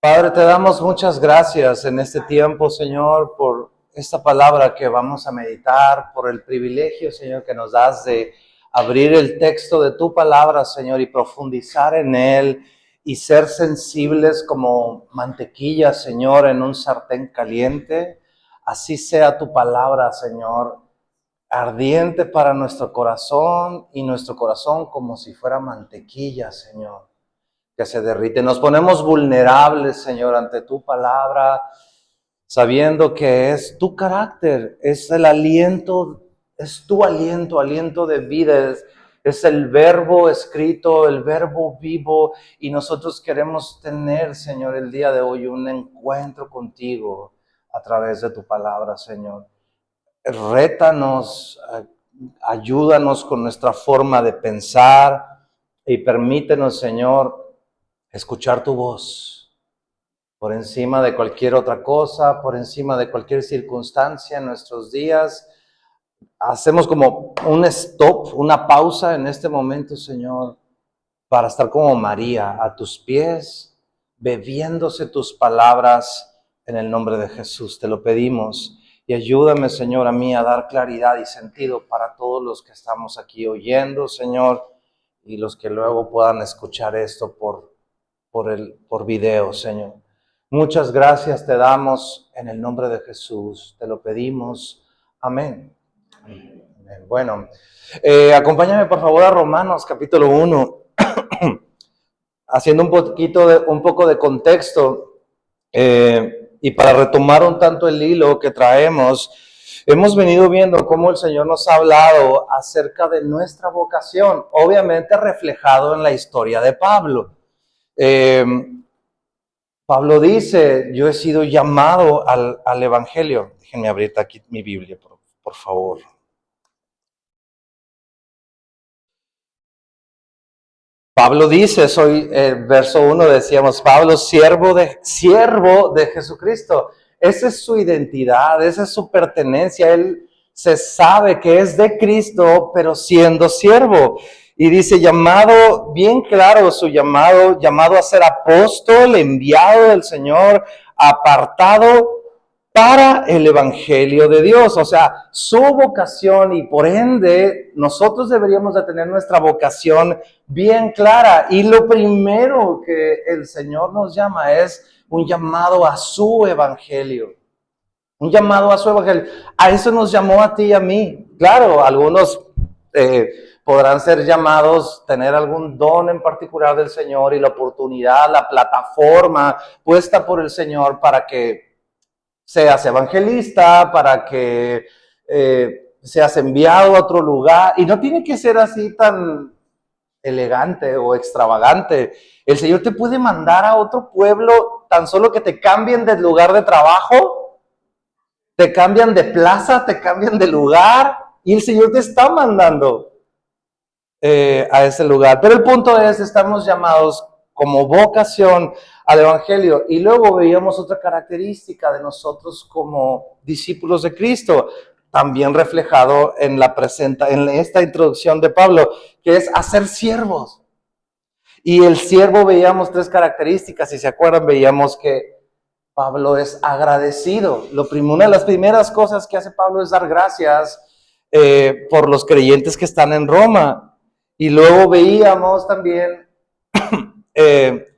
Padre, te damos muchas gracias en este tiempo, Señor, por esta palabra que vamos a meditar, por el privilegio, Señor, que nos das de abrir el texto de tu palabra, Señor, y profundizar en él y ser sensibles como mantequilla, Señor, en un sartén caliente. Así sea tu palabra, Señor, ardiente para nuestro corazón y nuestro corazón como si fuera mantequilla, Señor, que se derrite. Nos ponemos vulnerables, Señor, ante tu palabra, sabiendo que es tu carácter, es el aliento, es tu aliento, aliento de vida, es el verbo escrito, el verbo vivo, y nosotros queremos tener, Señor, el día de hoy un encuentro contigo a través de tu palabra, Señor. Rétanos, ayúdanos con nuestra forma de pensar y permítenos, Señor, escuchar tu voz por encima de cualquier otra cosa, por encima de cualquier circunstancia en nuestros días. Hacemos como un stop, una pausa en este momento, Señor, para estar como María a tus pies, bebiéndose tus palabras en el nombre de Jesús. Te lo pedimos y ayúdame, Señor, a mí a dar claridad y sentido para todos los que estamos aquí oyendo, Señor, y los que luego puedan escuchar esto por video, Señor. Muchas gracias te damos en el nombre de Jesús. Te lo pedimos. Amén. Bueno, acompáñame por favor a Romanos capítulo 1, haciendo un poco de contexto y para retomar un tanto el hilo que traemos. Hemos venido viendo cómo el Señor nos ha hablado acerca de nuestra vocación, obviamente reflejado en la historia de Pablo. Pablo dice, yo he sido llamado al Evangelio. Déjenme abrir aquí mi Biblia, por favor. Pablo dice, verso 1 decíamos, Pablo, siervo de Jesucristo. Esa es su identidad, esa es su pertenencia. Él se sabe que es de Cristo, pero siendo siervo. Y dice, llamado, bien claro su llamado a ser apóstol, enviado del Señor, apartado para el Evangelio de Dios. O sea, su vocación, y por ende nosotros deberíamos de tener nuestra vocación bien clara. Y lo primero que el Señor nos llama es un llamado a su Evangelio. Un llamado a su Evangelio. A eso nos llamó a ti y a mí. Claro, algunos podrán ser llamados, tener algún don en particular del Señor y la oportunidad, la plataforma puesta por el Señor para que seas evangelista, para que seas enviado a otro lugar. Y no tiene que ser así tan elegante o extravagante. El Señor te puede mandar a otro pueblo tan solo que te cambien de lugar de trabajo, te cambian de plaza, te cambian de lugar, y el Señor te está mandando a ese lugar. Pero el punto es, estamos llamados como vocación al Evangelio. Y luego veíamos otra característica de nosotros como discípulos de Cristo, también reflejado en esta introducción de Pablo, que es hacer siervos. Y el siervo veíamos tres características, si se acuerdan, veíamos que Pablo es agradecido. Una de las primeras cosas que hace Pablo es dar gracias por los creyentes que están en Roma. Y luego veíamos también que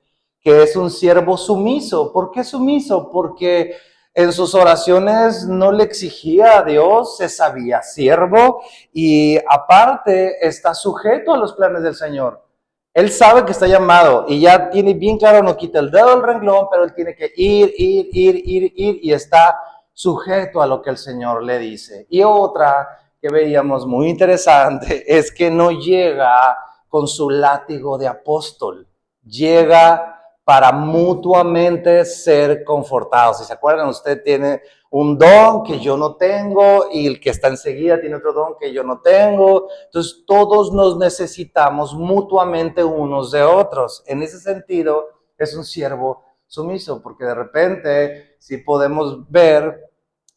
es un siervo sumiso. ¿Por qué sumiso? Porque en sus oraciones no le exigía a Dios, se sabía siervo y aparte está sujeto a los planes del Señor. Él sabe que está llamado y ya tiene bien claro, no quita el dedo del renglón, pero él tiene que ir y está sujeto a lo que el Señor le dice. Y otra que veíamos muy interesante es que no llega con su látigo de apóstol, llega para mutuamente ser confortados. Si se acuerdan, usted tiene un don que yo no tengo y el que está enseguida tiene otro don que yo no tengo. Entonces todos nos necesitamos mutuamente unos de otros. En ese sentido es un siervo sumiso, porque de repente sí podemos ver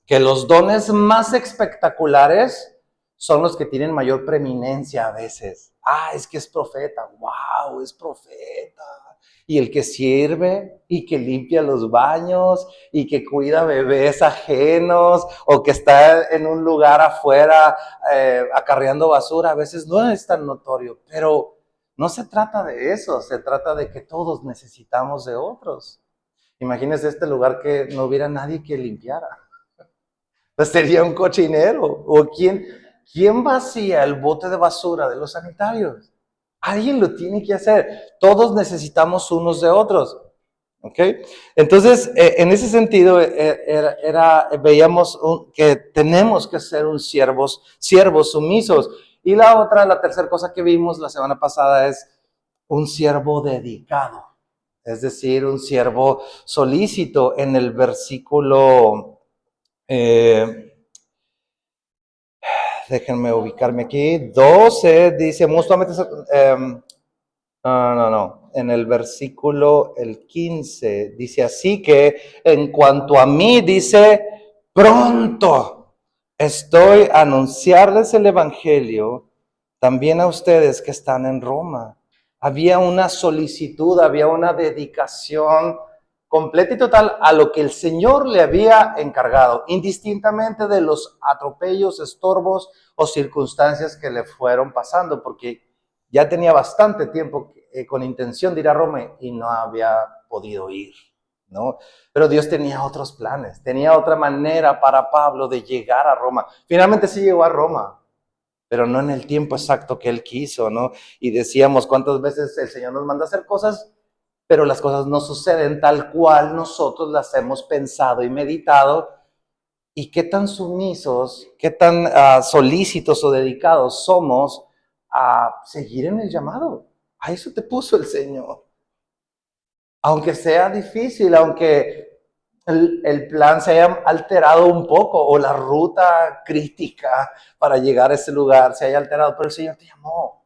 que los dones más espectaculares son los que tienen mayor preeminencia a veces. Es que es profeta, wow, es profeta. y el que sirve y que limpia los baños y que cuida bebés ajenos o que está en un lugar afuera acarreando basura, a veces no es tan notorio, pero no se trata de eso, se trata de que todos necesitamos de otros. Imagínense este lugar que no hubiera nadie que limpiara. Pues sería un cochinero. ¿O quién vacía el bote de basura de los sanitarios? Alguien lo tiene que hacer. Todos necesitamos unos de otros. ¿Ok? Entonces, en ese sentido, veíamos que tenemos que ser un siervos sumisos. Y la tercera cosa que vimos la semana pasada es un siervo dedicado. Es decir, un siervo solícito. En el versículo, déjenme ubicarme aquí, 12 dice, mutuamente, en el versículo el 15 dice, así que en cuanto a mí, dice, pronto estoy a anunciarles el evangelio también a ustedes que están en Roma. Había una solicitud, había una dedicación completa y total a lo que el Señor le había encargado, indistintamente de los atropellos, estorbos o circunstancias que le fueron pasando, porque ya tenía bastante tiempo con intención de ir a Roma y no había podido ir, ¿no? Pero Dios tenía otros planes, tenía otra manera para Pablo de llegar a Roma. Finalmente sí llegó a Roma, pero no en el tiempo exacto que él quiso, ¿no? Y decíamos cuántas veces el Señor nos manda a hacer cosas, pero las cosas no suceden tal cual nosotros las hemos pensado y meditado. Y qué tan sumisos, qué tan solícitos o dedicados somos a seguir en el llamado. A eso te puso el Señor. Aunque sea difícil, aunque el plan se haya alterado un poco o la ruta crítica para llegar a ese lugar se haya alterado, pero el Señor te llamó,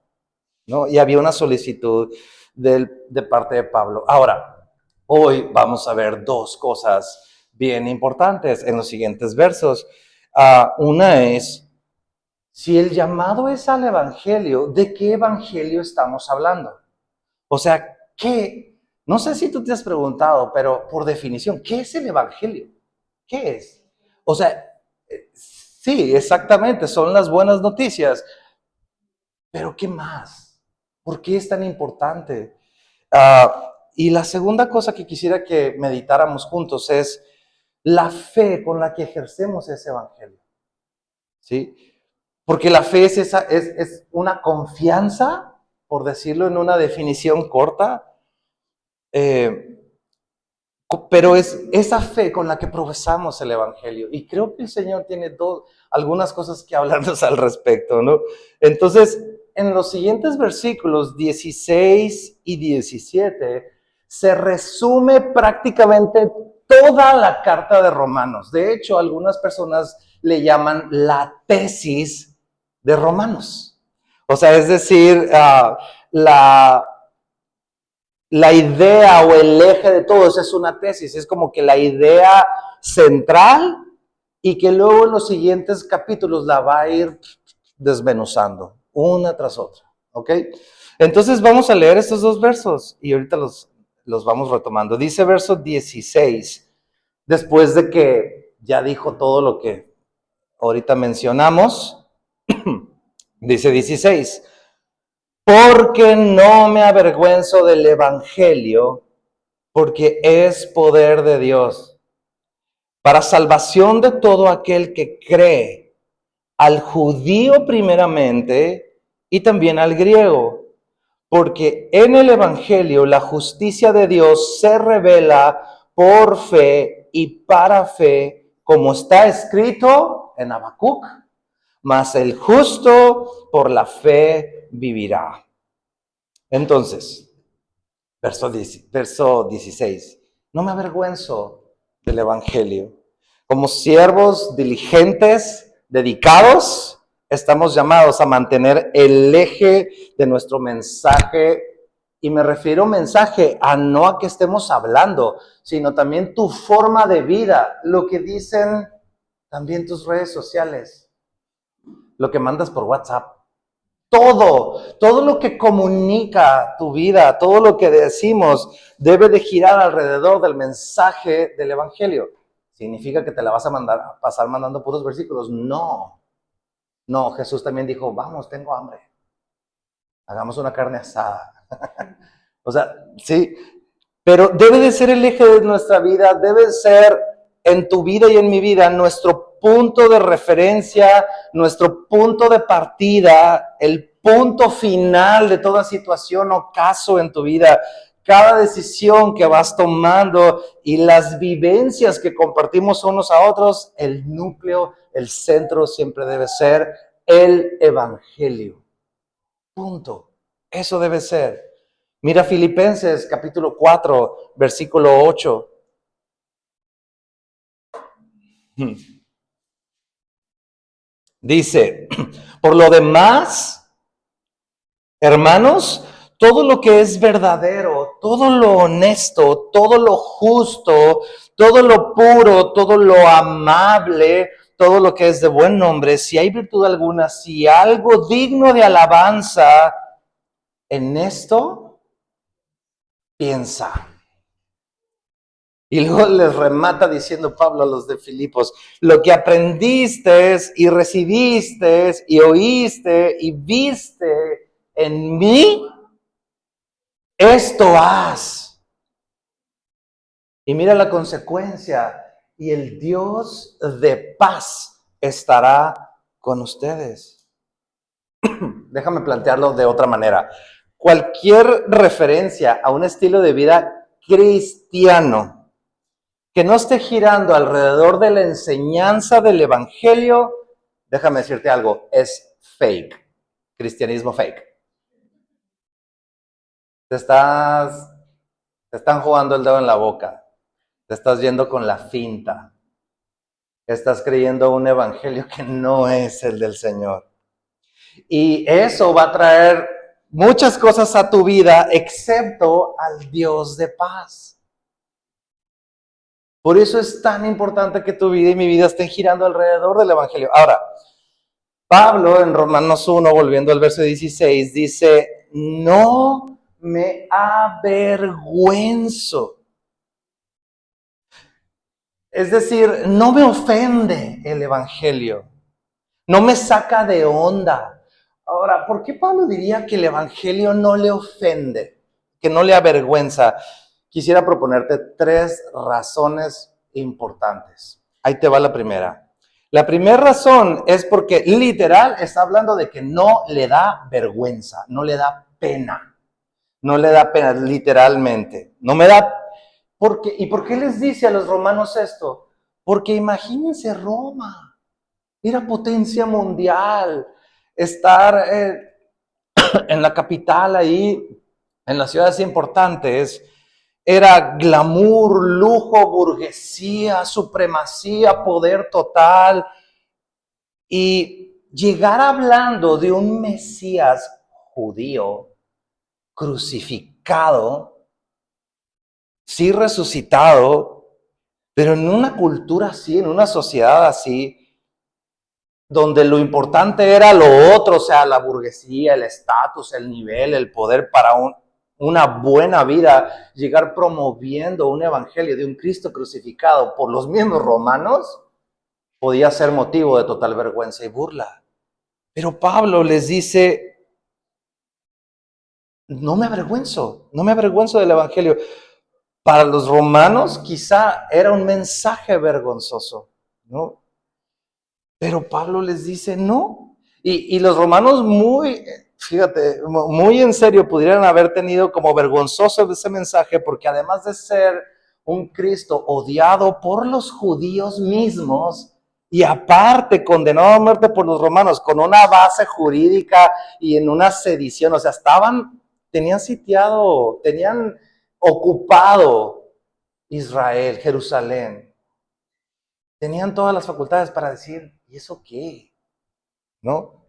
¿no? Y había una solicitud de parte de Pablo. Ahora, hoy vamos a ver dos cosas bien importantes en los siguientes versos. Una es, si el llamado es al evangelio, ¿de qué evangelio estamos hablando? O sea, ¿qué? No sé si tú te has preguntado, pero por definición, ¿qué es el evangelio? ¿Qué es? O sea, sí, exactamente, son las buenas noticias, pero ¿qué más? ¿Por qué es tan importante? Y la segunda cosa que quisiera que meditáramos juntos es la fe con la que ejercemos ese evangelio. ¿Sí? Porque la fe es una confianza, por decirlo en una definición corta, pero es esa fe con la que profesamos el evangelio. Y creo que el Señor tiene algunas cosas que hablarnos al respecto, ¿no? Entonces, en los siguientes versículos 16 y 17 se resume prácticamente toda la carta de Romanos. De hecho, algunas personas le llaman la tesis de Romanos. O sea, es decir, la idea o el eje de todo eso es una tesis, es como que la idea central y que luego en los siguientes capítulos la va a ir desmenuzando una tras otra, ¿ok? Entonces vamos a leer estos dos versos y ahorita los vamos retomando. Dice verso 16, después de que ya dijo todo lo que ahorita mencionamos, dice 16, porque no me avergüenzo del evangelio, porque es poder de Dios para salvación de todo aquel que cree, al judío primeramente y también al griego, porque en el evangelio la justicia de Dios se revela por fe y para fe, como está escrito en Habacuc, mas el justo por la fe vivirá. Entonces, verso 16, no me avergüenzo del evangelio. Como siervos diligentes, dedicados, estamos llamados a mantener el eje de nuestro mensaje, y me refiero mensaje a no a que estemos hablando, sino también tu forma de vida, lo que dicen también tus redes sociales, lo que mandas por WhatsApp. todo lo que comunica tu vida, todo lo que decimos debe de girar alrededor del mensaje del Evangelio. ¿Significa que te la vas a pasar mandando puros versículos? No, no, Jesús también dijo, vamos, tengo hambre, hagamos una carne asada. O sea, sí, pero debe de ser el eje de nuestra vida, debe ser en tu vida y en mi vida nuestro punto de referencia, nuestro punto de partida, el punto final de toda situación o caso en tu vida. Cada decisión que vas tomando y las vivencias que compartimos unos a otros, el núcleo, el centro siempre debe ser el Evangelio. Punto. Eso debe ser. Mira Filipenses capítulo 4, versículo 8. Dice, por lo demás, hermanos, todo lo que es verdadero, todo lo honesto, todo lo justo, todo lo puro, todo lo amable, todo lo que es de buen nombre, si hay virtud alguna, si algo digno de alabanza, en esto piensa. Y luego les remata diciendo Pablo a los de Filipos, lo que aprendiste y recibiste y oíste y viste en mí, esto haz. Y mira la consecuencia, y el Dios de paz estará con ustedes. Déjame plantearlo de otra manera. Cualquier referencia a un estilo de vida cristiano que no esté girando alrededor de la enseñanza del Evangelio, déjame decirte algo, es fake, cristianismo fake. Te están jugando el dedo en la boca, te estás yendo con la finta, estás creyendo un evangelio que no es el del Señor. Y eso va a traer muchas cosas a tu vida, excepto al Dios de paz. Por eso es tan importante que tu vida y mi vida estén girando alrededor del evangelio. Ahora, Pablo en Romanos 1, volviendo al verso 16, dice, no me avergüenzo. Es decir, no me ofende el evangelio, no me saca de onda. Ahora, ¿por qué Pablo diría que el evangelio no le ofende, que no le avergüenza? Quisiera proponerte 3 razones importantes. Ahí te va la primera. La primera razón es porque literal está hablando de que no le da vergüenza, no le da pena, no le da pena literalmente, no me da. ¿Y por qué les dice a los romanos esto? Porque imagínense Roma, era potencia mundial, estar en la capital ahí, en las ciudades importantes, era glamour, lujo, burguesía, supremacía, poder total. Y llegar hablando de un Mesías judío crucificado, sí resucitado, pero en una cultura así, en una sociedad así, donde lo importante era lo otro, o sea, la burguesía, el estatus, el nivel, el poder para una buena vida, llegar promoviendo un evangelio de un Cristo crucificado por los mismos romanos, podía ser motivo de total vergüenza y burla. Pero Pablo les dice, no me avergüenzo del evangelio. Para los romanos quizá era un mensaje vergonzoso, ¿no? Pero Pablo les dice, no. Y los romanos fíjate, muy en serio pudieran haber tenido como vergonzoso ese mensaje, porque además de ser un Cristo odiado por los judíos mismos, y aparte condenado a muerte por los romanos, con una base jurídica y en una sedición, o sea, tenían sitiado, tenían ocupado Israel, Jerusalén. Tenían todas las facultades para decir, ¿y eso qué? ¿No?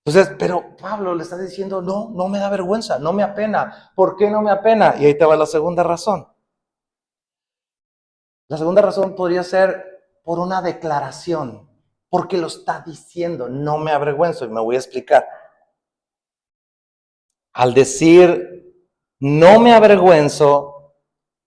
Entonces, pero Pablo le está diciendo, no me da vergüenza, no me apena. ¿Por qué no me apena? Y ahí te va la segunda razón. La segunda razón podría ser por una declaración, porque lo está diciendo, no me avergüenzo, y me voy a explicar. Al decir, no me avergüenzo,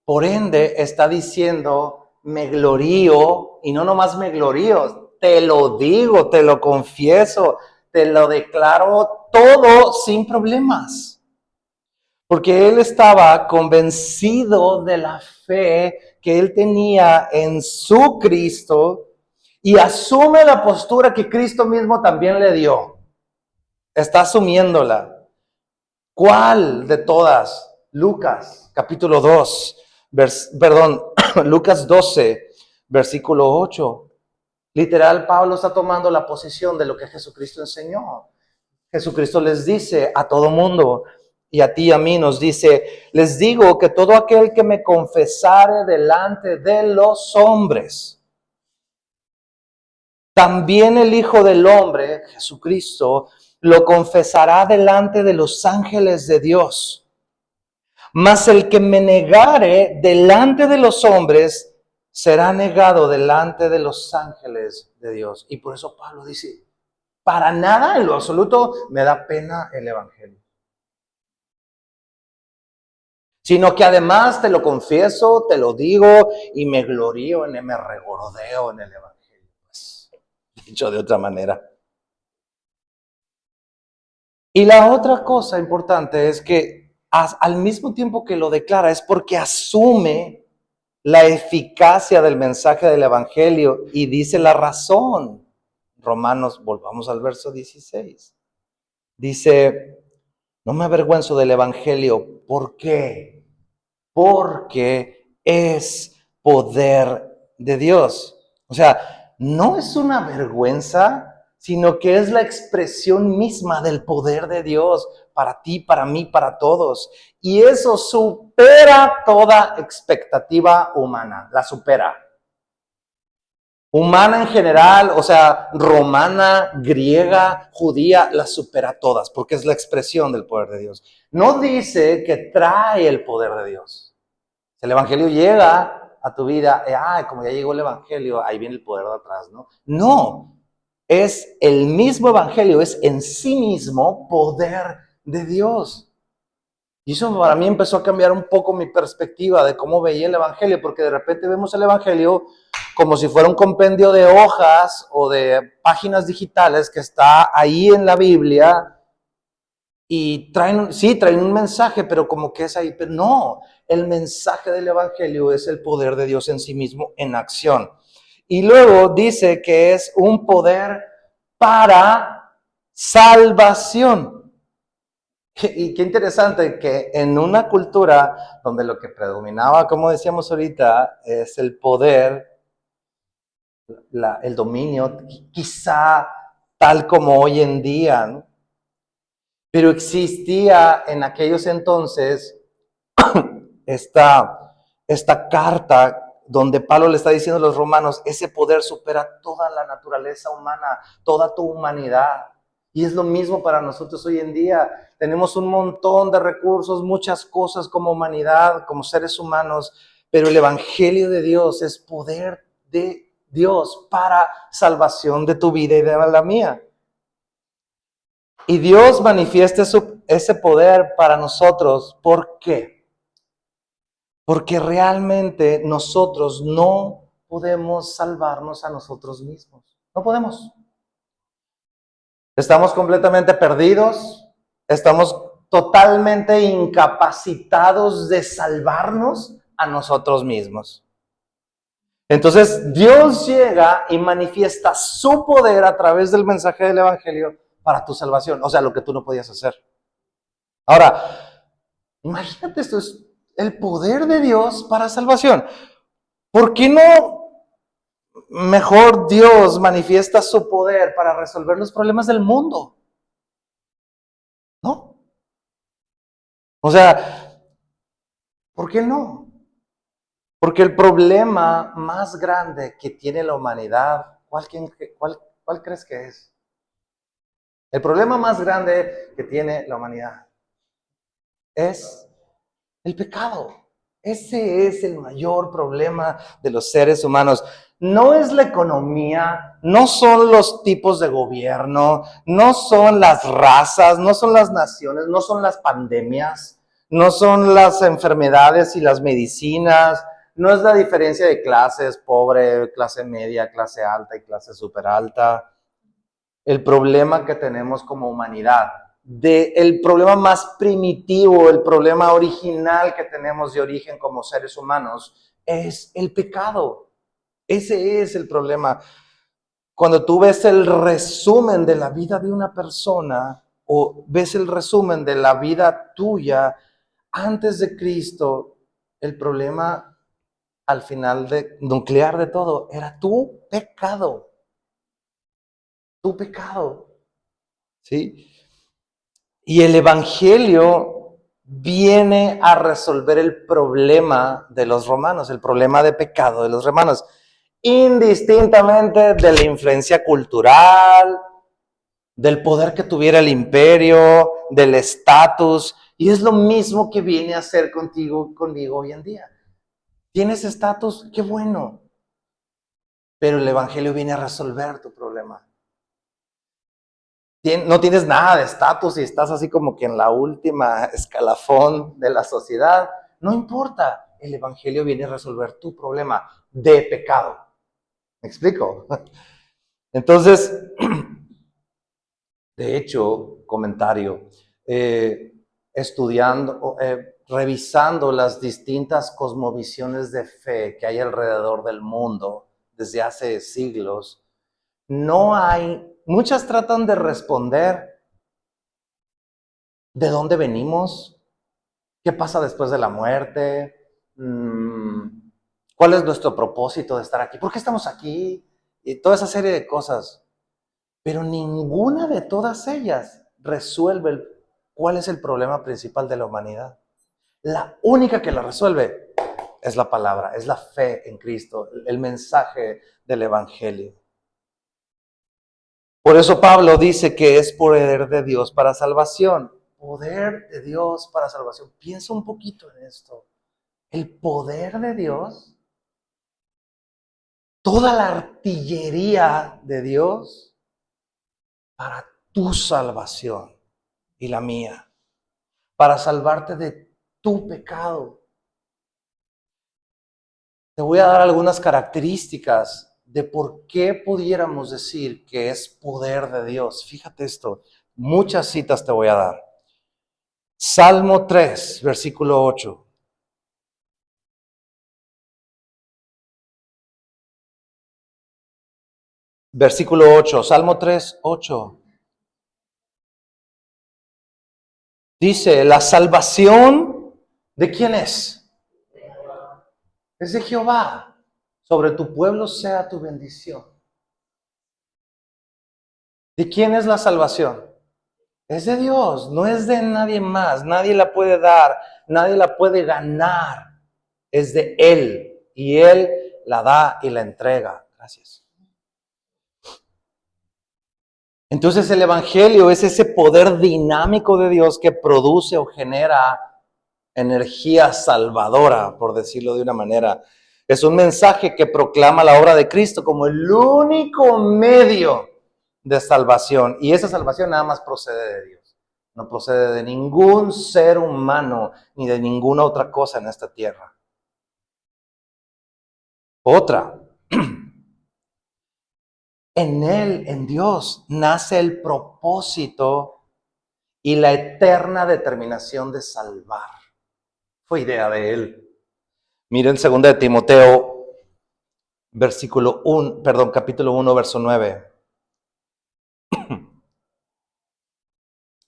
por ende está diciendo, me glorío, y no nomás me glorío, te lo digo, te lo confieso, te lo declaro todo sin problemas. Porque él estaba convencido de la fe que él tenía en su Cristo y asume la postura que Cristo mismo también le dio. Está asumiéndola. ¿Cuál de todas? Lucas, capítulo 2, Lucas 12, versículo 8. Literal, Pablo está tomando la posición de lo que Jesucristo enseñó. Jesucristo les dice a todo mundo, y a ti y a mí nos dice, les digo que todo aquel que me confesare delante de los hombres, también el Hijo del Hombre, Jesucristo, lo confesará delante de los ángeles de Dios. Mas el que me negare delante de los hombres, será negado delante de los ángeles de Dios. Y por eso Pablo dice, para nada en lo absoluto me da pena el Evangelio. Sino que además te lo confieso, te lo digo y me glorío, me regodeo en el Evangelio. Pues, dicho de otra manera. Y la otra cosa importante es que al mismo tiempo que lo declara es porque asume la eficacia del mensaje del Evangelio y dice la razón. Romanos, volvamos al verso 16. Dice, no me avergüenzo del Evangelio. ¿Por qué? Porque es poder de Dios. O sea, no es una vergüenza, sino que es la expresión misma del poder de Dios para ti, para mí, para todos. Y eso supera toda expectativa humana, la supera. Humana en general, o sea, romana, griega, judía, las supera todas, porque es la expresión del poder de Dios. No dice que trae el poder de Dios. El Evangelio llega a tu vida, como ya llegó el Evangelio, ahí viene el poder de atrás, ¿no? No, es el mismo Evangelio, es en sí mismo poder de Dios. Y eso para mí empezó a cambiar un poco mi perspectiva de cómo veía el Evangelio, porque de repente vemos el Evangelio como si fuera un compendio de hojas o de páginas digitales que está ahí en la Biblia y traen un mensaje, pero como que es ahí, pero no, el mensaje del Evangelio es el poder de Dios en sí mismo en acción. Y luego dice que es un poder para salvación. Y qué interesante que en una cultura donde lo que predominaba, como decíamos ahorita, es el poder, el dominio, quizá tal como hoy en día, ¿no? Pero existía en aquellos entonces esta carta donde Pablo le está diciendo a los romanos, ese poder supera toda la naturaleza humana, toda tu humanidad. Y es lo mismo para nosotros hoy en día. Tenemos un montón de recursos, muchas cosas como humanidad, como seres humanos, pero el Evangelio de Dios es poder de Dios para salvación de tu vida y de la mía. Y Dios manifiesta ese poder para nosotros. ¿Por qué? Porque realmente nosotros no podemos salvarnos a nosotros mismos. No podemos. Estamos completamente perdidos. Estamos totalmente incapacitados de salvarnos a nosotros mismos. Entonces Dios llega y manifiesta su poder a través del mensaje del Evangelio para tu salvación. O sea, lo que tú no podías hacer. Ahora, imagínate, esto es el poder de Dios para salvación. ¿Por qué no mejor Dios manifiesta su poder para resolver los problemas del mundo? ¿No? O sea, ¿por qué no? Porque el problema más grande que tiene la humanidad, ¿cuál crees que es? El problema más grande que tiene la humanidad es el pecado. Ese es el mayor problema de los seres humanos. no es la economía, no son los tipos de gobierno, no son las razas, no son las naciones, no son las pandemias, no son las enfermedades y las medicinas, no es la diferencia de clases, pobre, clase media, clase alta y clase súper alta. El problema que tenemos como humanidad, el problema más primitivo, el problema original que tenemos de origen como seres humanos, es el pecado. Ese es el problema. Cuando tú ves el resumen de la vida de una persona o ves el resumen de la vida tuya antes de Cristo, el problema al final nuclear de todo era tu pecado. Tu pecado. ¿Sí? Y el Evangelio viene a resolver el problema de los romanos, el problema de pecado de los romanos, indistintamente de la influencia cultural, del poder que tuviera el imperio, del estatus, y es lo mismo que viene a hacer conmigo hoy en día. ¿Tienes estatus? Qué bueno, pero el Evangelio viene a resolver tu problema. No tienes nada de estatus y estás así como que en la última escalafón de la sociedad, no importa, el Evangelio viene a resolver tu problema de pecado. ¿Me explico? Entonces, de hecho, comentario, estudiando, revisando las distintas cosmovisiones de fe que hay alrededor del mundo desde hace siglos, muchas tratan de responder de dónde venimos, qué pasa después de la muerte, cuál es nuestro propósito de estar aquí, por qué estamos aquí, y toda esa serie de cosas. Pero ninguna de todas ellas resuelve cuál es el problema principal de la humanidad. La única que la resuelve es la palabra, es la fe en Cristo, el mensaje del Evangelio. Por eso Pablo dice que es poder de Dios para salvación. Poder de Dios para salvación. Piensa un poquito en esto. El poder de Dios, toda la artillería de Dios para tu salvación y la mía, para salvarte de tu pecado. Te voy a dar algunas características de por qué pudiéramos decir que es poder de Dios. Fíjate esto, muchas citas te voy a dar. Salmo 3, versículo 8. Versículo 8, Salmo 3, 8. Dice, la salvación, ¿de quién es? Es de Jehová. Sobre tu pueblo sea tu bendición. ¿De quién es la salvación? Es de Dios, no es de nadie más. Nadie la puede dar, nadie la puede ganar. Es de Él y Él la da y la entrega. Gracias. Entonces el Evangelio es ese poder dinámico de Dios que produce o genera energía salvadora, por decirlo de una manera. Es un mensaje que proclama la obra de Cristo como el único medio de salvación. Y esa salvación nada más procede de Dios. No procede de ningún ser humano ni de ninguna otra cosa en esta tierra. Otra. En Él, en Dios, nace el propósito y la eterna determinación de salvar. Fue idea de Él. Miren 2 de Timoteo, capítulo 1, verso 9.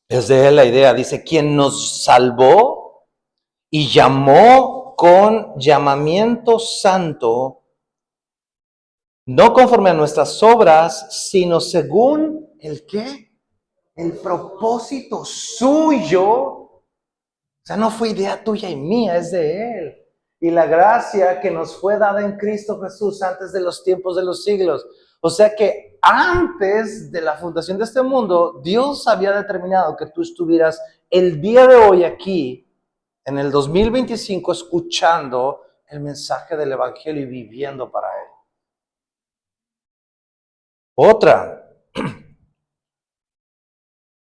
Es de Él la idea. Dice, quien nos salvó y llamó con llamamiento santo, no conforme a nuestras obras, sino según el ¿qué? El propósito suyo. O sea, no fue idea tuya y mía, es de Él. Y la gracia que nos fue dada en Cristo Jesús antes de los tiempos de los siglos. O sea que antes de la fundación de este mundo, Dios había determinado que tú estuvieras el día de hoy aquí, en el 2025, escuchando el mensaje del Evangelio y viviendo para Él. Otra,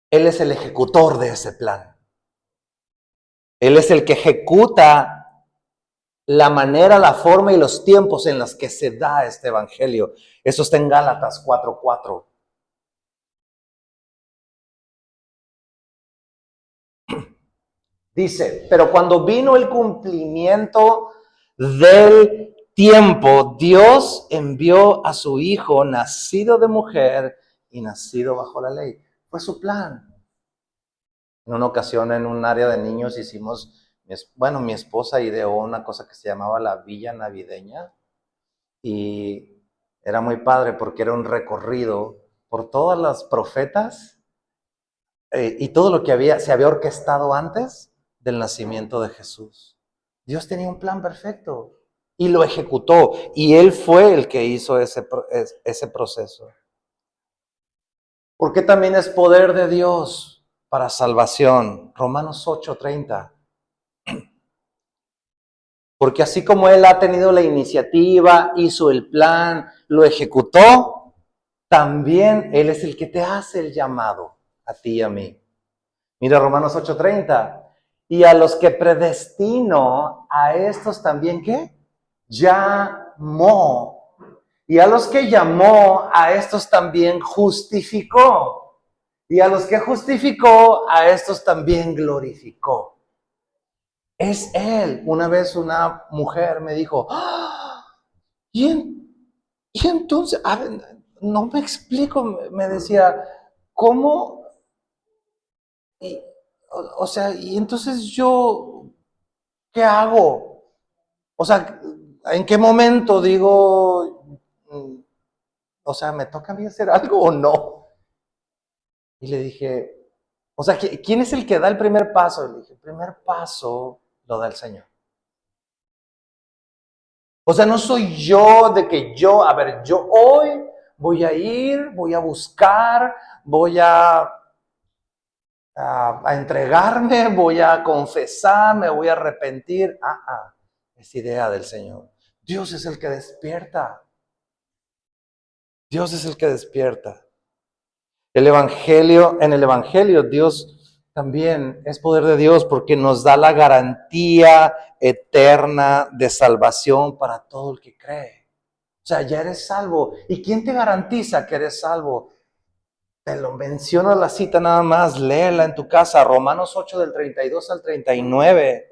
Él es el ejecutor de ese plan. Él es el que ejecuta la manera, la forma y los tiempos en los que se da este evangelio. Eso está en Gálatas 4:4. Dice, pero cuando vino el cumplimiento del tiempo, Dios envió a su Hijo, nacido de mujer y nacido bajo la ley. Fue su plan. En una ocasión, en un área de niños, mi esposa ideó una cosa que se llamaba la Villa Navideña, y era muy padre porque era un recorrido por todas las profetas y todo lo que se había orquestado antes del nacimiento de Jesús. Dios tenía un plan perfecto y lo ejecutó, y Él fue el que hizo ese proceso. Porque también es poder de Dios para salvación. Romanos 8:30. Porque así como Él ha tenido la iniciativa, hizo el plan, lo ejecutó, también Él es el que te hace el llamado a ti y a mí. Mira Romanos 8:30. Y a los que predestinó, a estos también, ¿qué? Llamó. Y a los que llamó, a estos también justificó. Y a los que justificó, a estos también glorificó. Es Él. Una vez una mujer me dijo, ¡ah! Y entonces, a ver, no me explico, me decía, ¿cómo? Y, o sea, y entonces yo, ¿qué hago? O sea, ¿en qué momento digo, o sea, me toca a mí hacer algo o no? Y le dije, o sea, ¿quién es el que da el primer paso? Y le dije, el primer paso lo da el Señor. O sea, no soy yo de que yo, a ver, yo hoy voy a ir, voy a buscar, voy a entregarme, voy a confesar, me voy a arrepentir. Es idea del Señor. Dios es el que despierta. Dios es el que despierta. En el Evangelio, Dios también es poder de Dios porque nos da la garantía eterna de salvación para todo el que cree. O sea, ya eres salvo. ¿Y quién te garantiza que eres salvo? Te lo menciono la cita nada más, léela en tu casa, Romanos 8 del 32 al 39.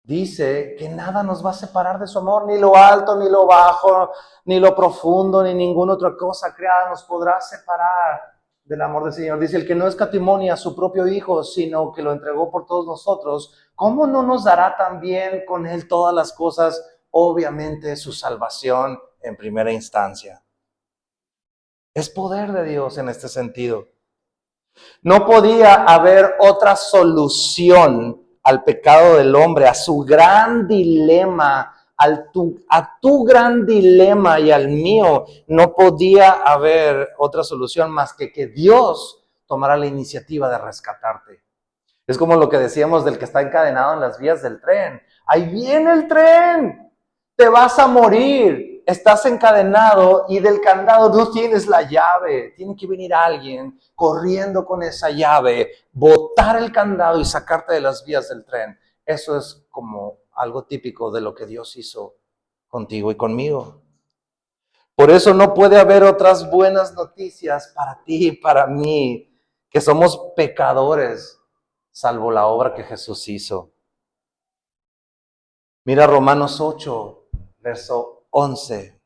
Dice que nada nos va a separar de su amor, ni lo alto, ni lo bajo, ni lo profundo, ni ninguna otra cosa creada nos podrá separar del amor del Señor. Dice, el que no escatimó ni a su propio Hijo, sino que lo entregó por todos nosotros, ¿cómo no nos dará también con Él todas las cosas? Obviamente su salvación en primera instancia. Es poder de Dios en este sentido. No podía haber otra solución al pecado del hombre, a su gran dilema, a tu gran dilema y al mío. No podía haber otra solución más que Dios tomara la iniciativa de rescatarte. Es como lo que decíamos del que está encadenado en las vías del tren. Ahí viene el tren, te vas a morir, estás encadenado y del candado no tienes la llave. Tiene que venir alguien corriendo con esa llave, botar el candado y sacarte de las vías del tren. Eso es como algo típico de lo que Dios hizo contigo y conmigo. Por eso no puede haber otras buenas noticias para ti y para mí, que somos pecadores, salvo la obra que Jesús hizo. Mira Romanos 8, verso 11.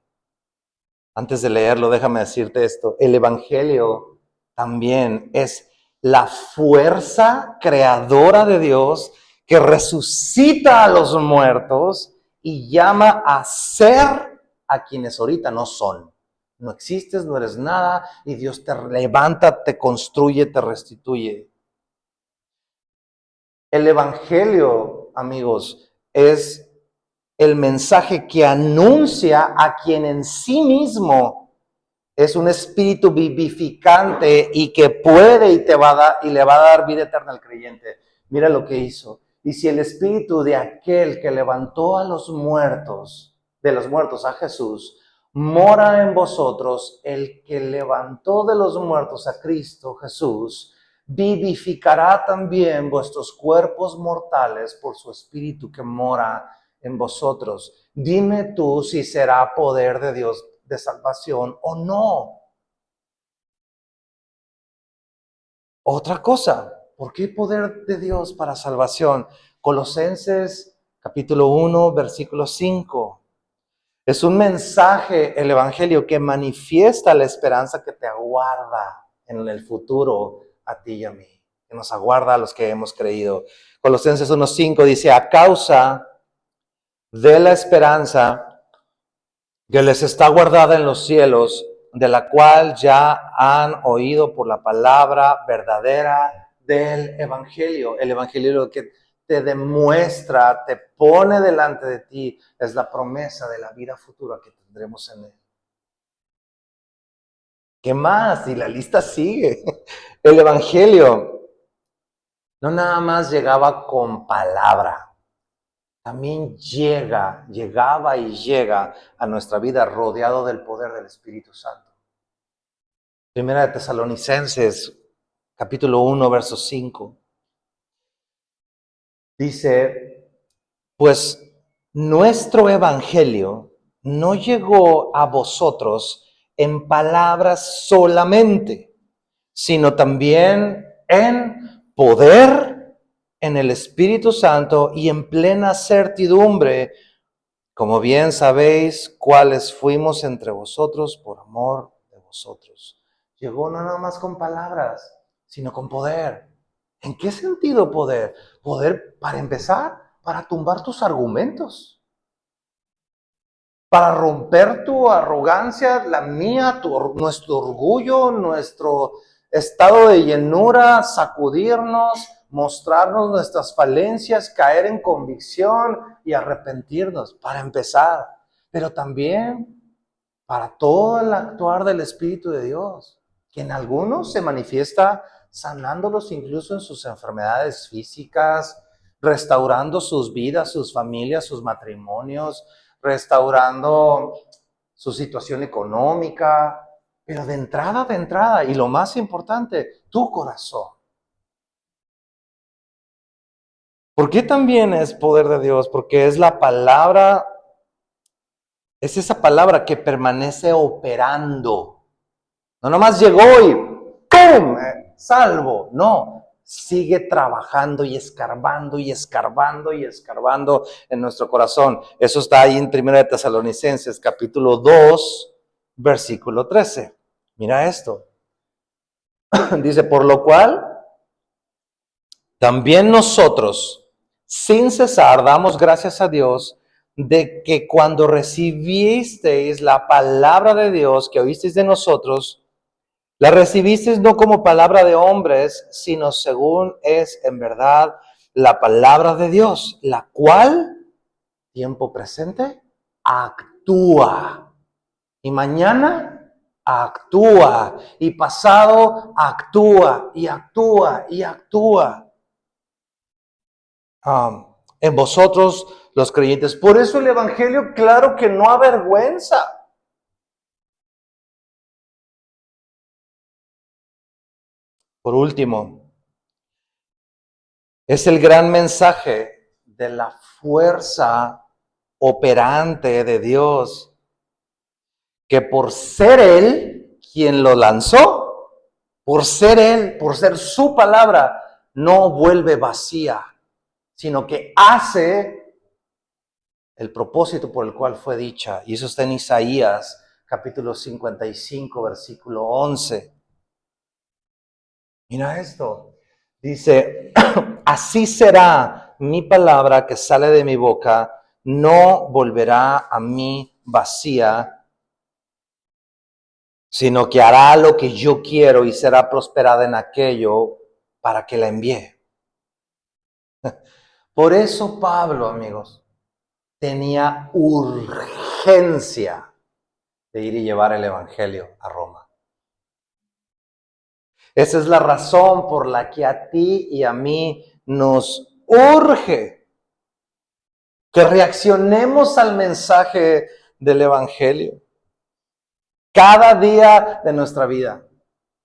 Antes de leerlo, déjame decirte esto. El Evangelio también es la fuerza creadora de Dios que resucita a los muertos y llama a ser a quienes ahorita no son. No existes, no eres nada, y Dios te levanta, te construye, te restituye. El Evangelio, amigos, es el mensaje que anuncia a quien en sí mismo es un espíritu vivificante y que puede y le va a dar vida eterna al creyente. Mira lo que hizo. Y si el espíritu de aquel que levantó a los muertos, de los muertos a Jesús, mora en vosotros, el que levantó de los muertos a Cristo Jesús, vivificará también vuestros cuerpos mortales por su Espíritu que mora en vosotros. Dime tú si será poder de Dios de salvación o no. Otra cosa, ¿por qué poder de Dios para salvación? Colosenses capítulo 1, versículo 5. Es un mensaje, el Evangelio, que manifiesta la esperanza que te aguarda en el futuro a ti y a mí, que nos aguarda a los que hemos creído. Colosenses 1:5 dice, a causa de la esperanza que les está guardada en los cielos, de la cual ya han oído por la palabra verdadera del Evangelio. El Evangelio que te demuestra, te pone delante de ti, es la promesa de la vida futura que tendremos en él. ¿Qué más? Y la lista sigue. El Evangelio no nada más llegaba con palabra, también llegaba y llega a nuestra vida rodeado del poder del Espíritu Santo. Primera de Tesalonicenses, capítulo 1, verso 5. Dice, pues nuestro evangelio no llegó a vosotros en palabras solamente, sino también en poder, en el Espíritu Santo y en plena certidumbre, como bien sabéis cuáles fuimos entre vosotros por amor de vosotros. Llegó no nada más con palabras, sino con poder. ¿En qué sentido poder? Poder, para empezar, para tumbar tus argumentos, para romper tu arrogancia, la mía, nuestro orgullo, nuestro estado de llenura, sacudirnos, mostrarnos nuestras falencias, caer en convicción y arrepentirnos, para empezar. Pero también para todo el actuar del Espíritu de Dios, que en algunos se manifiesta sanándolos incluso en sus enfermedades físicas, restaurando sus vidas, sus familias, sus matrimonios, restaurando su situación económica, pero de entrada, y lo más importante, tu corazón. ¿Por qué también es poder de Dios? Porque es la palabra, es esa palabra que permanece operando. No nomás llegó y ¡pum! Salvo. No, sigue trabajando y escarbando y escarbando y escarbando en nuestro corazón. Eso está ahí en 1 de Tesalonicenses, capítulo 2, versículo 13. Mira esto. Dice, por lo cual, también nosotros, sin cesar, damos gracias a Dios de que cuando recibisteis la palabra de Dios que oísteis de nosotros, la recibisteis no como palabra de hombres, sino según es en verdad la palabra de Dios, la cual, tiempo presente, actúa. Y mañana actúa. Y pasado actúa. Y actúa. Y actúa. En vosotros los creyentes. Por eso el Evangelio, claro que no avergüenza. Por último, es el gran mensaje de la fuerza operante de Dios, que por ser Él quien lo lanzó, por ser Él, por ser su palabra, no vuelve vacía, sino que hace el propósito por el cual fue dicha. Y eso está en Isaías, capítulo 55, versículo 11. Mira esto. Dice, así será mi palabra que sale de mi boca, no volverá a mí vacía, sino que hará lo que yo quiero y será prosperada en aquello para que la envíe. Por eso Pablo, amigos, tenía urgencia de ir y llevar el Evangelio a Roma. Esa es la razón por la que a ti y a mí nos urge que reaccionemos al mensaje del Evangelio. cada día de nuestra vida.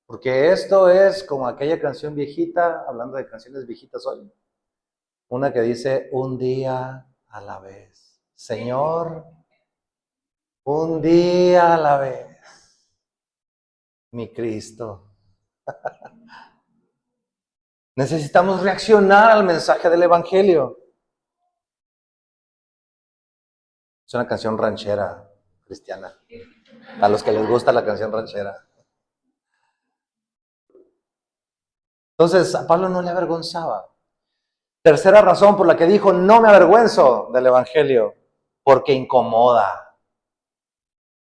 Porque esto es como aquella canción viejita, hablando de canciones viejitas hoy, una que dice, un día a la vez. Señor, un día a la vez. Mi Cristo. Necesitamos reaccionar al mensaje del Evangelio. Es una canción ranchera cristiana. A los que les gusta la canción ranchera. Entonces, a Pablo no le avergonzaba. Tercera razón por la que dijo, no me avergüenzo del Evangelio, porque incomoda.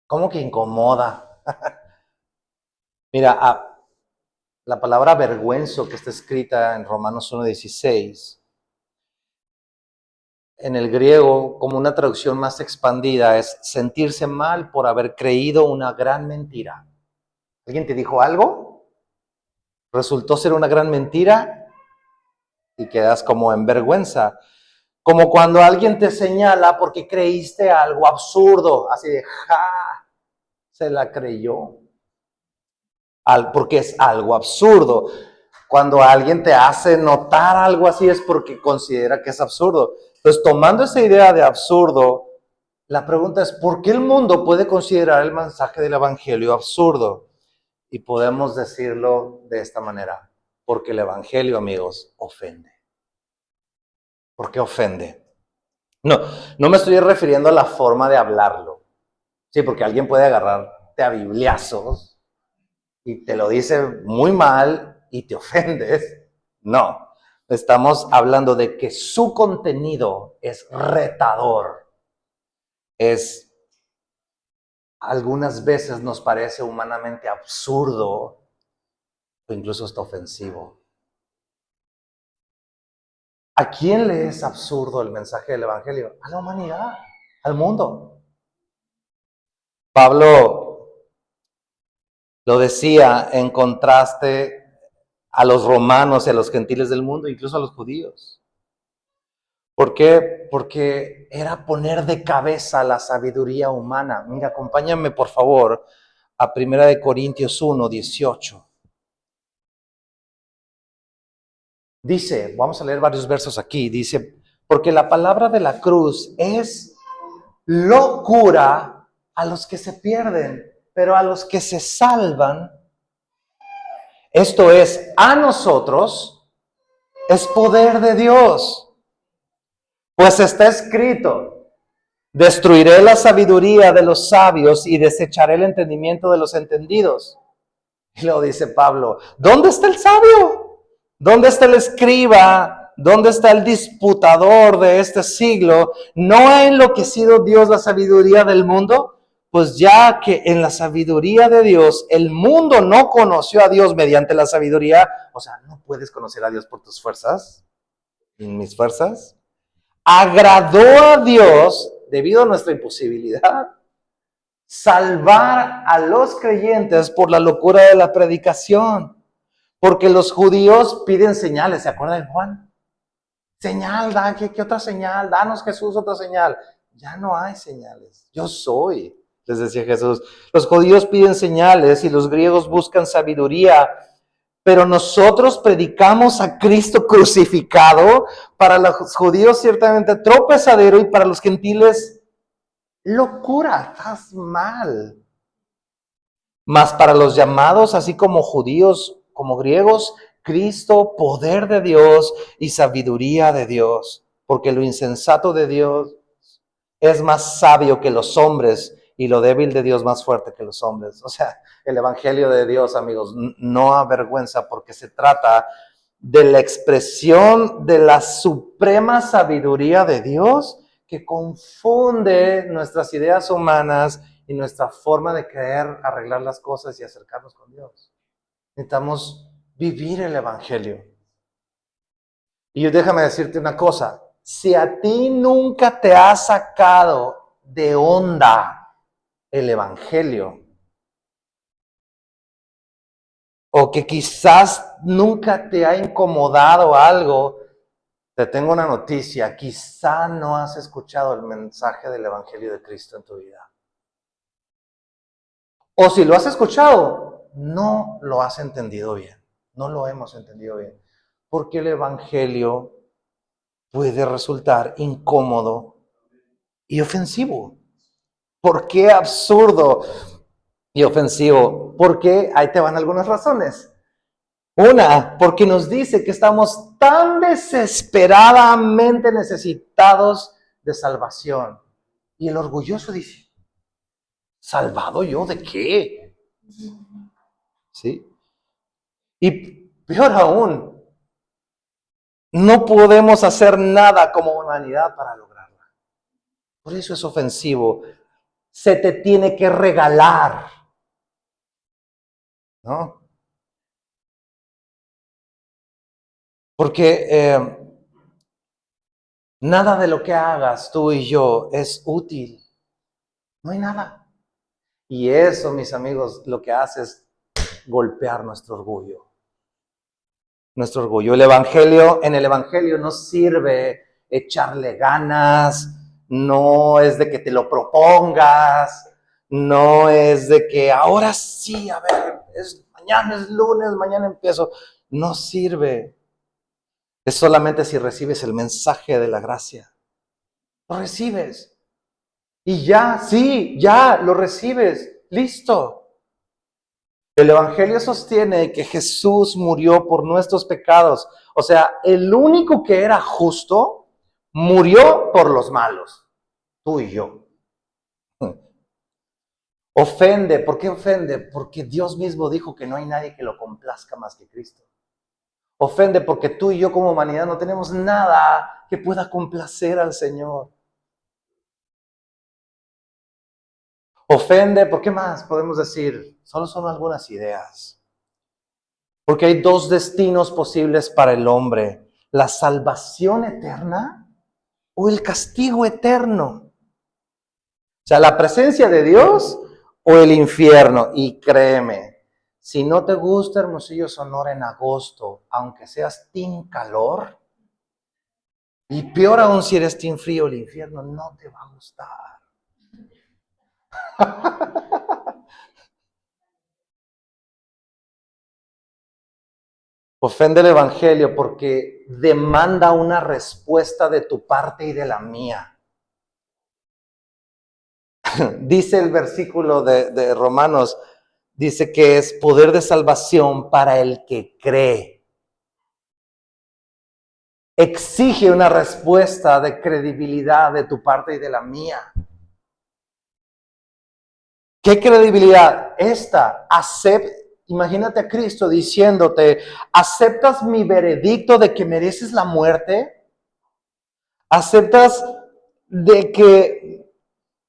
¿Cómo que incomoda? Mira, la palabra avergüenzo que está escrita en Romanos 1:16, en el griego, como una traducción más expandida, es sentirse mal por haber creído una gran mentira. ¿Alguien te dijo algo? Resultó ser una gran mentira y quedas como en vergüenza. Como cuando alguien te señala porque creíste algo absurdo, así de, ja, se la creyó. Porque es algo absurdo. Cuando alguien te hace notar algo así es porque considera que es absurdo. Entonces, tomando esa idea de absurdo, la pregunta es, ¿por qué el mundo puede considerar el mensaje del Evangelio absurdo? Y podemos decirlo de esta manera, porque el Evangelio, amigos, ofende. ¿Por qué ofende? No me estoy refiriendo a la forma de hablarlo. Sí, porque alguien puede agarrarte a bibliazos y te lo dice muy mal y te ofendes. No, estamos hablando de que su contenido es retador. Algunas veces nos parece humanamente absurdo o incluso hasta ofensivo. ¿A quién le es absurdo el mensaje del Evangelio? A la humanidad, al mundo. Pablo lo decía en contraste a los romanos y a los gentiles del mundo, incluso a los judíos. ¿Por qué? Porque era poner de cabeza la sabiduría humana. Mira, acompáñame por favor a 1 Corintios 1:18. Dice, vamos a leer varios versos aquí, dice, porque la palabra de la cruz es locura a los que se pierden, pero a los que se salvan, esto es, a nosotros, es poder de Dios. Pues está escrito, destruiré la sabiduría de los sabios y desecharé el entendimiento de los entendidos. Y luego dice Pablo, ¿dónde está el sabio? ¿Dónde está el escriba? ¿Dónde está el disputador de este siglo? ¿No ha enloquecido Dios la sabiduría del mundo? Pues ya que en la sabiduría de Dios el mundo no conoció a Dios mediante la sabiduría, o sea, no puedes conocer a Dios por tus fuerzas, en mis fuerzas. Agradó a Dios, debido a nuestra imposibilidad, salvar a los creyentes por la locura de la predicación. Porque los judíos piden señales, ¿se acuerdan de Juan? Señal, ¿qué otra señal? Danos Jesús otra señal. Ya no hay señales, yo soy, les decía Jesús. Los judíos piden señales y los griegos buscan sabiduría, pero nosotros predicamos a Cristo crucificado, para los judíos ciertamente tropezadero y para los gentiles locura, estás mal. Mas para los llamados, así como judíos, como griegos, Cristo, poder de Dios y sabiduría de Dios, porque lo insensato de Dios es más sabio que los hombres y lo débil de Dios más fuerte que los hombres. O sea, el Evangelio de Dios, amigos, no avergüenza porque se trata de la expresión de la suprema sabiduría de Dios que confunde nuestras ideas humanas y nuestra forma de querer arreglar las cosas y acercarnos con Dios. Necesitamos vivir el Evangelio. Y déjame decirte una cosa, si a ti nunca te ha sacado de onda el Evangelio, o que quizás nunca te ha incomodado algo, te tengo una noticia, quizá no has escuchado el mensaje del Evangelio de Cristo en tu vida. O si lo has escuchado, no lo has entendido bien. No lo hemos entendido bien. Porque el evangelio puede resultar incómodo y ofensivo. ¿Por qué absurdo y ofensivo? Porque ahí te van algunas razones. Una, porque nos dice que estamos tan desesperadamente necesitados de salvación. Y el orgulloso dice, ¿salvado yo de qué? ¿Sí? Y peor aún, no podemos hacer nada como humanidad para lograrla. Por eso es ofensivo. Se te tiene que regalar, ¿no? Porque nada de lo que hagas tú y yo es útil. No hay nada. Y eso, mis amigos, lo que hace es golpear nuestro orgullo. Nuestro orgullo. En el evangelio no sirve echarle ganas, no es de que te lo propongas, no es de que ahora sí, a ver, mañana es lunes, mañana empiezo. No sirve. Es solamente si recibes el mensaje de la gracia. Lo recibes. Y ya, sí, ya lo recibes. Listo. El Evangelio sostiene que Jesús murió por nuestros pecados. O sea, el único que era justo murió por los malos. Tú y yo. Ofende. ¿Por qué ofende? Porque Dios mismo dijo que no hay nadie que lo complazca más que Cristo. Ofende porque tú y yo como humanidad no tenemos nada que pueda complacer al Señor. Ofende, ¿por qué más podemos decir? Solo son algunas ideas. Porque hay dos destinos posibles para el hombre: la salvación eterna o el castigo eterno. O sea, la presencia de Dios o el infierno. Y créeme, si no te gusta Hermosillo, Sonora en agosto, aunque seas team calor, y peor aún si eres team frío, el infierno no te va a gustar. Ofende el Evangelio porque demanda una respuesta de tu parte y de la mía. Dice el versículo de Romanos, dice que es poder de salvación para el que cree. Exige una respuesta de credibilidad de tu parte y de la mía. ¿Qué credibilidad? Imagínate a Cristo diciéndote, ¿aceptas mi veredicto de que mereces la muerte? ¿Aceptas de que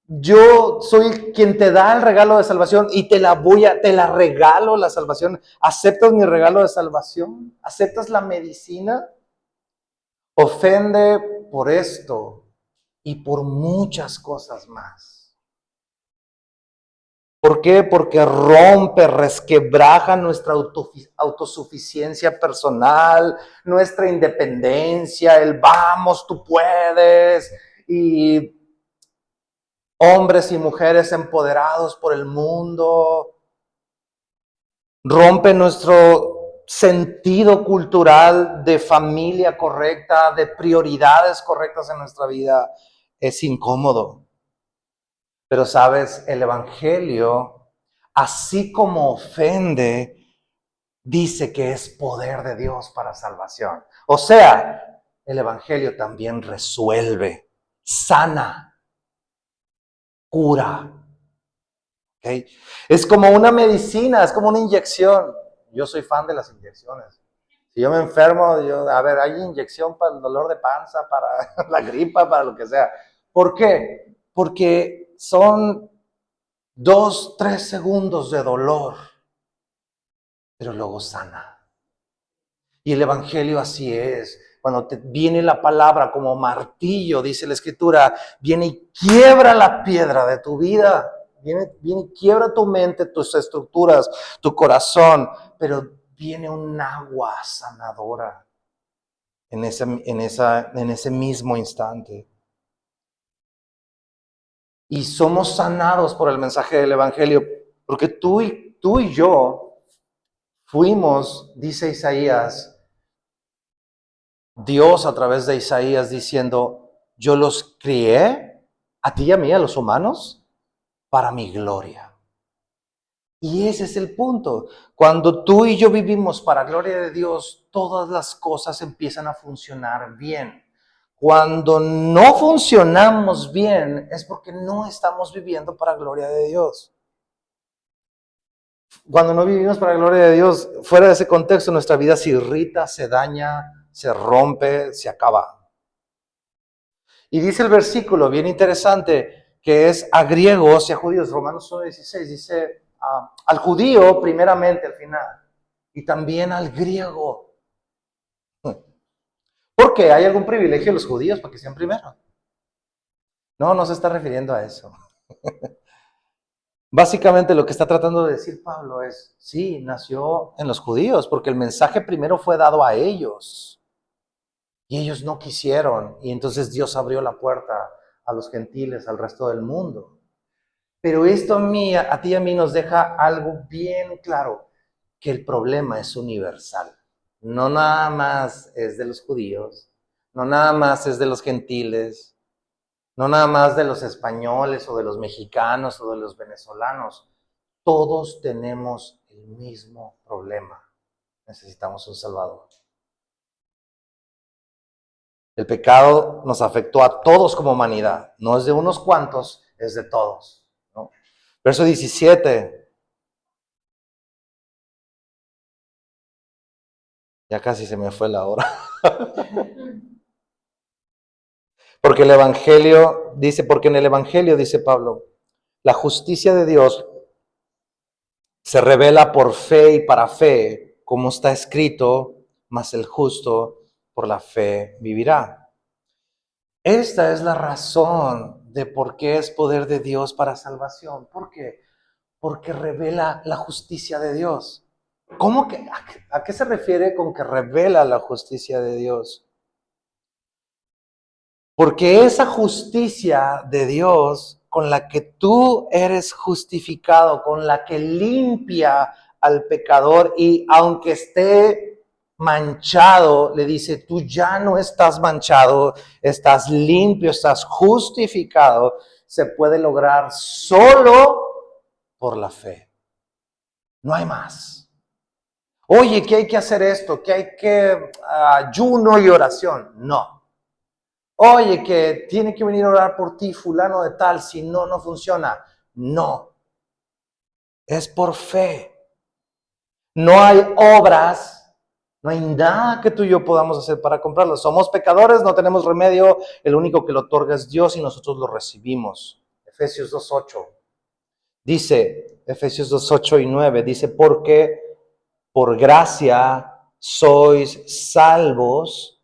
yo soy quien te da el regalo de salvación y te la regalo la salvación? ¿Aceptas mi regalo de salvación? ¿Aceptas la medicina? Ofende por esto y por muchas cosas más. ¿Por qué? Porque rompe, resquebraja nuestra autosuficiencia personal, nuestra independencia, el vamos, tú puedes, y hombres y mujeres empoderados por el mundo. Rompe nuestro sentido cultural de familia correcta, de prioridades correctas en nuestra vida. Es incómodo. Pero sabes, el Evangelio, así como ofende, dice que es poder de Dios para salvación. O sea, el Evangelio también resuelve, sana, cura. ¿Okay? Es como una medicina, es como una inyección. Yo soy fan de las inyecciones. Si yo me enfermo, a ver, hay inyección para el dolor de panza, para la gripa, para lo que sea. ¿Por qué? Porque son 2, 3 segundos de dolor, pero luego sana. Y el Evangelio así es. Cuando te viene la palabra como martillo, dice la Escritura, viene y quiebra la piedra de tu vida. Viene y quiebra tu mente, tus estructuras, tu corazón, pero viene un agua sanadora en ese mismo instante. Y somos sanados por el mensaje del Evangelio. Porque tú y yo fuimos, dice Isaías, Dios a través de Isaías diciendo, yo los crié, a ti y a mí, a los humanos, para mi gloria. Y ese es el punto. Cuando tú y yo vivimos para gloria de Dios, todas las cosas empiezan a funcionar bien. Cuando no funcionamos bien, es porque no estamos viviendo para gloria de Dios. Cuando no vivimos para gloria de Dios, fuera de ese contexto, nuestra vida se irrita, se daña, se rompe, se acaba. Y dice el versículo, bien interesante, que es a griegos y a judíos. Romanos 1:16 dice al judío primeramente al final y también al griego. ¿Por qué? ¿Hay algún privilegio de los judíos para que sean primero? No, no se está refiriendo a eso. Básicamente lo que está tratando de decir Pablo es, sí, nació en los judíos porque el mensaje primero fue dado a ellos y ellos no quisieron y entonces Dios abrió la puerta a los gentiles, al resto del mundo. Pero esto a ti y a mí nos deja algo bien claro, que el problema es universal. No nada más es de los judíos, no nada más es de los gentiles, no nada más de los españoles o de los mexicanos o de los venezolanos. Todos tenemos el mismo problema. Necesitamos un Salvador. El pecado nos afectó a todos como humanidad. No es de unos cuantos, es de todos, ¿no? Verso 17. Ya casi se me fue la hora. Porque el Evangelio dice, porque en el Evangelio, dice Pablo, la justicia de Dios se revela por fe y para fe, como está escrito, mas el justo por la fe vivirá. Esta es la razón de por qué es poder de Dios para salvación. ¿Por qué? Porque revela la justicia de Dios. ¿Cómo que? ¿A qué se refiere con que revela la justicia de Dios? Porque esa justicia de Dios con la que tú eres justificado, con la que limpia al pecador y aunque esté manchado, le dice, tú ya no estás manchado, estás limpio, estás justificado, se puede lograr solo por la fe. No hay más. Oye, que hay que hacer esto, que hay que ayuno y oración. No. Oye, que tiene que venir a orar por ti fulano de tal, si no, no funciona. No, es por fe. No hay obras, no hay nada que tú y yo podamos hacer para comprarlo. Somos pecadores, no tenemos remedio, el único que lo otorga es Dios y nosotros lo recibimos. Efesios 2:8. Dice, Efesios 2:8 y 9, dice, porque por gracia sois salvos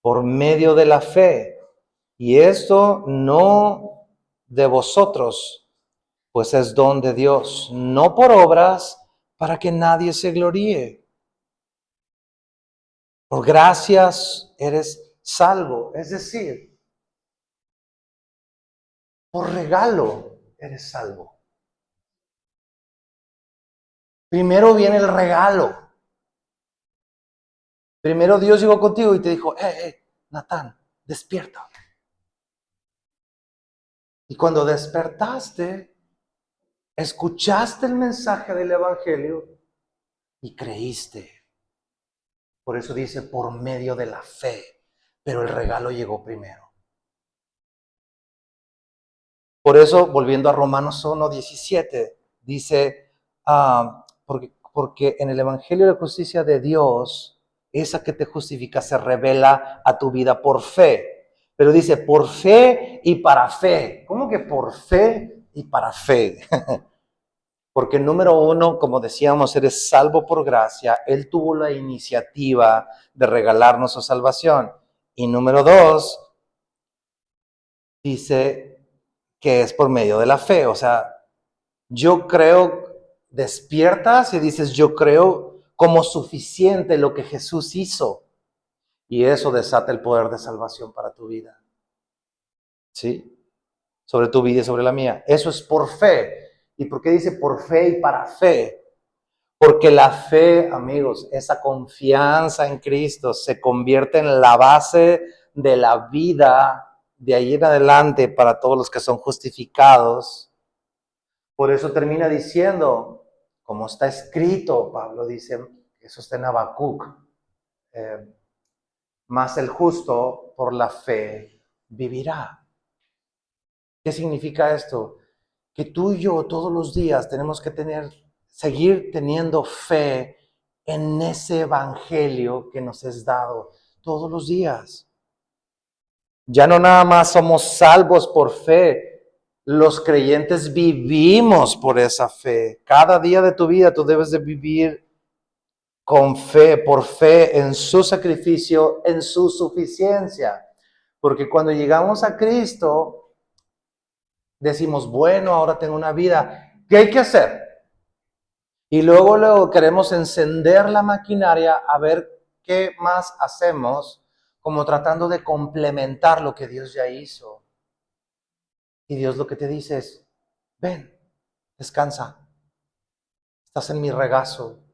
por medio de la fe. Y esto no de vosotros, pues es don de Dios, no por obras, para que nadie se gloríe. Por gracias eres salvo, es decir, por regalo eres salvo. Primero viene el regalo. Primero Dios llegó contigo y te dijo, Natán, despierta. Y cuando despertaste, escuchaste el mensaje del Evangelio y creíste. Por eso dice, por medio de la fe, pero el regalo llegó primero. Por eso, volviendo a Romanos 1:17, dice, porque en el Evangelio de justicia de Dios, esa que te justifica se revela a tu vida por fe. Pero dice, por fe y para fe. ¿Cómo que por fe y para fe? Porque número uno, como decíamos, eres salvo por gracia. Él tuvo la iniciativa de regalarnos su salvación. Y número dos, dice que es por medio de la fe. O sea, yo creo, despiertas y dices, yo creo como suficiente lo que Jesús hizo. Y eso desata el poder de salvación para tu vida. ¿Sí? Sobre tu vida y sobre la mía. Eso es por fe. ¿Y por qué dice por fe y para fe? Porque la fe, amigos, esa confianza en Cristo se convierte en la base de la vida de ahí en adelante para todos los que son justificados. Por eso termina diciendo, como está escrito, Pablo dice, eso está en Habacuc, mas el justo por la fe vivirá. ¿Qué significa esto? Que tú y yo todos los días tenemos que seguir teniendo fe en ese evangelio que nos es dado todos los días. Ya no nada más somos salvos por fe, los creyentes vivimos por esa fe. Cada día de tu vida tú debes de vivir con fe, por fe en su sacrificio, en su suficiencia. Porque cuando llegamos a Cristo, decimos, bueno, ahora tengo una vida. ¿Qué hay que hacer? Y luego queremos encender la maquinaria a ver qué más hacemos, como tratando de complementar lo que Dios ya hizo. Y Dios lo que te dice es, ven, descansa, estás en mi regazo.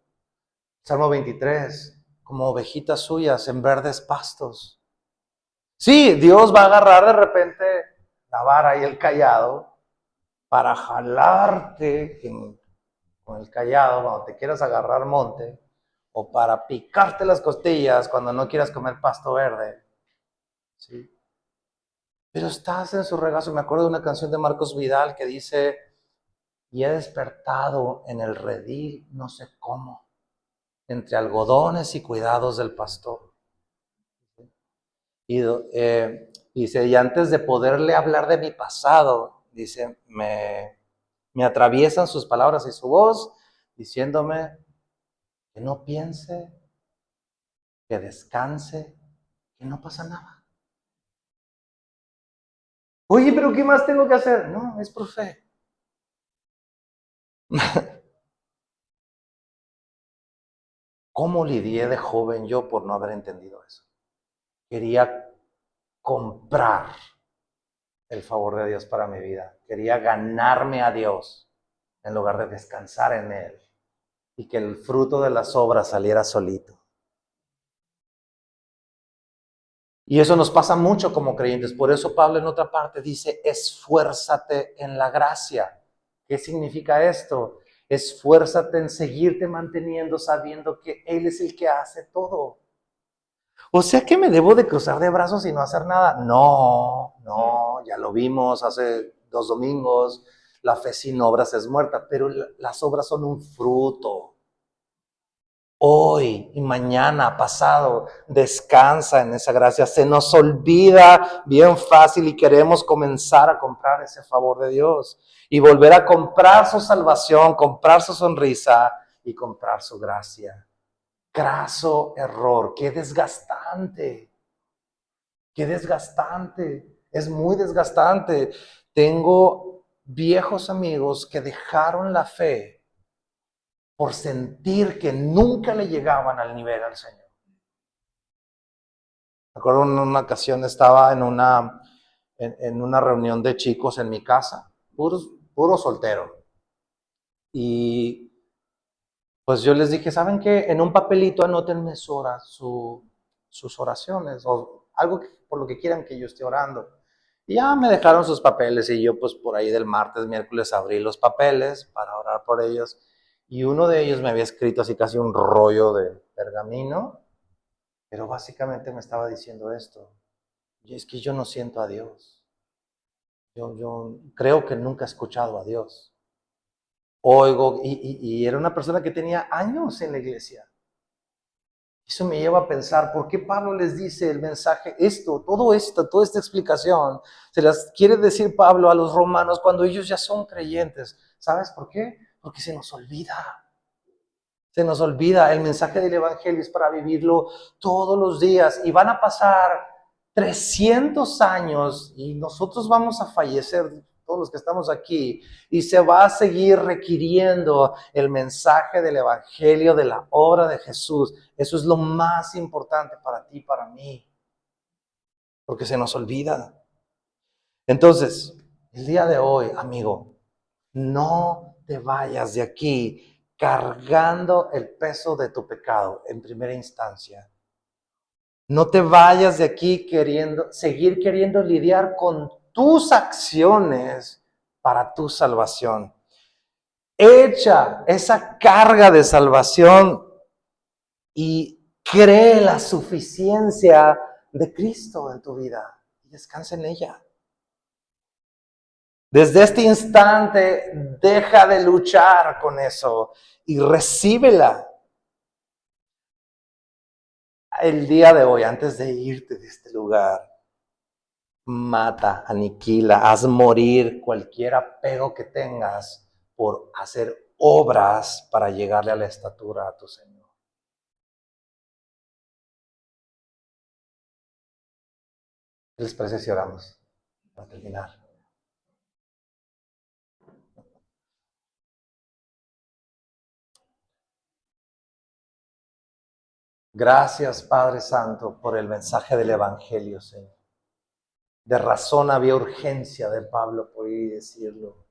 Salmo 23, como ovejitas suyas en verdes pastos. Sí, Dios va a agarrar de repente la vara y el callado para jalarte con el callado cuando te quieras agarrar monte, o para picarte las costillas cuando no quieras comer pasto verde. ¿Sí? Pero estás en su regazo. Me acuerdo de una canción de Marcos Vidal que dice, y he despertado en el redil, no sé cómo, entre algodones y cuidados del pastor. Y dice, y antes de poderle hablar de mi pasado, dice, me atraviesan sus palabras y su voz, diciéndome que no piense, que descanse, que no pasa nada. Oye, pero ¿qué más tengo que hacer? No, es por fe. ¿Cómo lidié de joven yo por no haber entendido eso? Quería comprar el favor de Dios para mi vida. Quería ganarme a Dios en lugar de descansar en Él y que el fruto de las obras saliera solito. Y eso nos pasa mucho como creyentes. Por eso Pablo en otra parte dice, esfuérzate en la gracia. ¿Qué significa esto? Esfuérzate en seguirte manteniendo sabiendo que Él es el que hace todo. O sea que me debo de cruzar de brazos y no hacer nada. No, ya lo vimos hace 2 domingos. La fe sin obras es muerta, pero las obras son un fruto. Hoy y mañana, pasado, descansa en esa gracia. Se nos olvida bien fácil y queremos comenzar a comprar ese favor de Dios y volver a comprar su salvación, comprar su sonrisa y comprar su gracia. Graso error, qué desgastante, es muy desgastante. Tengo viejos amigos que dejaron la fe por sentir que nunca le llegaban al nivel al Señor. Me acuerdo en una ocasión estaba en una reunión de chicos en mi casa, puro soltero. Y pues yo les dije, ¿saben qué? En un papelito anótenme sus oraciones o algo por lo que quieran que yo esté orando. Y ya me dejaron sus papeles y yo pues por ahí del martes, miércoles abrí los papeles para orar por ellos. Y uno de ellos me había escrito así casi un rollo de pergamino, pero básicamente me estaba diciendo esto. Y es que yo no siento a Dios. Yo creo que nunca he escuchado a Dios. Oigo, y era una persona que tenía años en la iglesia. Eso me lleva a pensar, ¿por qué Pablo les dice el mensaje, toda esta explicación, se las quiere decir Pablo a los romanos cuando ellos ya son creyentes? ¿Sabes por qué? Porque se nos olvida. Se nos olvida, el mensaje del evangelio es para vivirlo todos los días y van a pasar 300 años y nosotros vamos a fallecer, todos los que estamos aquí, y se va a seguir requiriendo el mensaje del evangelio, de la obra de Jesús. Eso es lo más importante para ti y para mí, porque se nos olvida. Entonces, el día de hoy, amigo, no te vayas de aquí cargando el peso de tu pecado en primera instancia. No te vayas de aquí seguir queriendo lidiar con tus acciones para tu salvación. Echa esa carga de salvación y cree la suficiencia de Cristo en tu vida y descansa en ella. Desde este instante, deja de luchar con eso y recíbela. El día de hoy, antes de irte de este lugar, mata, aniquila, haz morir cualquier apego que tengas por hacer obras para llegarle a la estatura a tu Señor. ¿Qué les parece si oramos para terminar? Gracias, Padre Santo, por el mensaje del Evangelio, Señor. De razón había urgencia de Pablo por ir y decirlo.